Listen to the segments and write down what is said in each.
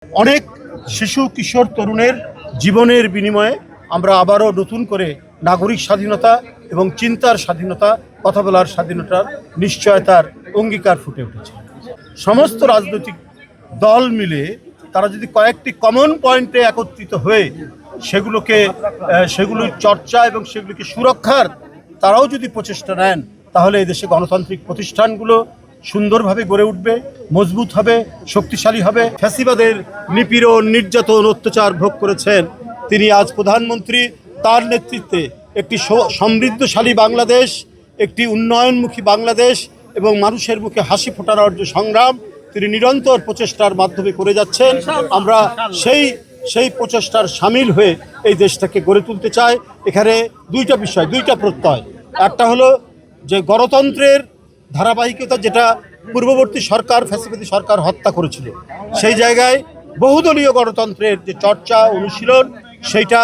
অনেক শিশু কিশোর তরুণের জীবনের বিনিময়ে আমরা আবারও নতুন করে নাগরিক স্বাধীনতা এবং চিন্তার স্বাধীনতা, কথা বলার স্বাধীনতার নিশ্চয়তার অঙ্গীকার ফুটে উঠেছে। সমস্ত রাজনৈতিক দল মিলে তারা যদি কয়েকটি কমন পয়েন্টে একত্রিত হয়ে সেগুলোর চর্চা এবং সেগুলিকে সুরক্ষার তারাও যদি প্রচেষ্টা নেন, তাহলে এই দেশে গণতান্ত্রিক প্রতিষ্ঠানগুলো সুন্দরভাবে গড়ে উঠবে, মজবুত হবে, শক্তিশালী হবে। ফ্যাসিবাদের নিপীড়ন, নির্যাতন, অত্যাচার ভোগ করেছেন তিনি। আজ প্রধানমন্ত্রী, তার নেতৃত্বে একটি সমৃদ্ধশালী বাংলাদেশ, একটি উন্নয়নমুখী বাংলাদেশ এবং মানুষের মুখে হাসি ফোটানোর যে সংগ্রাম তিনি নিরন্তর প্রচেষ্টার মাধ্যমে করে যাচ্ছেন, আমরা সেই প্রচেষ্টার সামিল হয়ে এই দেশটাকে গড়ে তুলতে চাই। এখানে দুইটা বিষয়, দুইটা প্রত্যয়। একটা হলো যে গণতন্ত্রের ধারাবাহিকতা, যেটা পূর্ববর্তী সরকার, ফ্যাসিবাদী সরকার হত্যা করেছিল, সেই জায়গায় বহুদলীয় গণতন্ত্রের যে চর্চা, অনুশীলন, সেইটা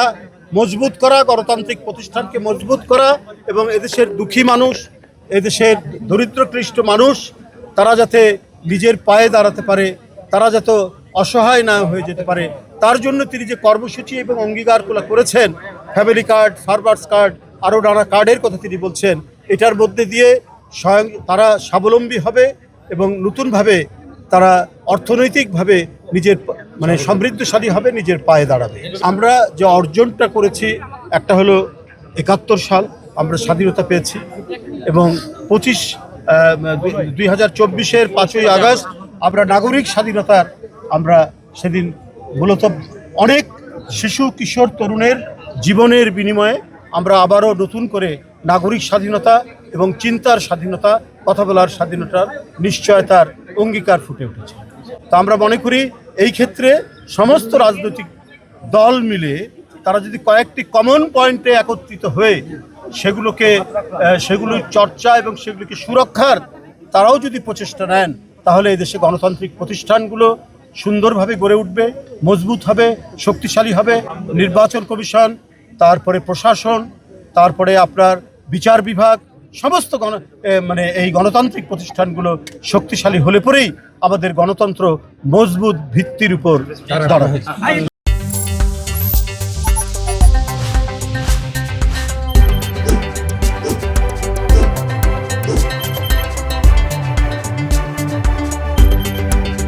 মজবুত করা, গণতান্ত্রিক প্রতিষ্ঠানকে মজবুত করা এবং এদেশের দুঃখী মানুষ, এদেশের দরিদ্রক্লিষ্ট মানুষ, তারা যাতে নিজের পায়ে দাঁড়াতে পারে, তারা যাতে অসহায় না হয়ে যেতে পারে, তার জন্য তিনি যে কর্মসূচি এবং অঙ্গীকারগুলো করেছেন, ফ্যামিলি কার্ড, ফার্মার্স কার্ড, আরও নানা কার্ডের কথা তিনি বলছেন, এটার মধ্যে দিয়ে স্বয়ং তারা স্বাবলম্বী হবে এবং নতুনভাবে তারা অর্থনৈতিকভাবে নিজের সমৃদ্ধশালী হবে, নিজের পায়ে দাঁড়াবে। আমরা যে অর্জনটা করেছি, একটা হলো ৭১ সাল আমরা স্বাধীনতা পেয়েছি এবং 2024-এর 5ই আগস্ট আমরা নাগরিক স্বাধীনতার আমরা সেদিন মূলত অনেক শিশু কিশোর তরুণের জীবনের বিনিময়ে আমরা আবারও নতুন করে নাগরিক স্বাধীনতা এবং চিন্তার স্বাধীনতা, কথা বলার স্বাধীনতার নিশ্চয়তার অঙ্গীকার ফুটে উঠেছে। তা আমরা মনে করি এই ক্ষেত্রে সমস্ত রাজনৈতিক দল মিলে তারা যদি কয়েকটি কমন পয়েন্টে একত্রিত হয়ে সেগুলোর চর্চা এবং সেগুলিকে সুরক্ষার তারাও যদি প্রচেষ্টা নেন, তাহলে এই দেশে গণতান্ত্রিক প্রতিষ্ঠানগুলো সুন্দরভাবে গড়ে উঠবে, মজবুত হবে, শক্তিশালী হবে। নির্বাচন কমিশন, তারপরে প্রশাসন, তারপরে আপনার বিচার বিভাগ, সমস্ত এই গণতান্ত্রিক প্রতিষ্ঠানগুলো শক্তিশালী হলে পরেই আমাদের গণতন্ত্র মজবুত ভিত্তির উপর দাঁড়াবে।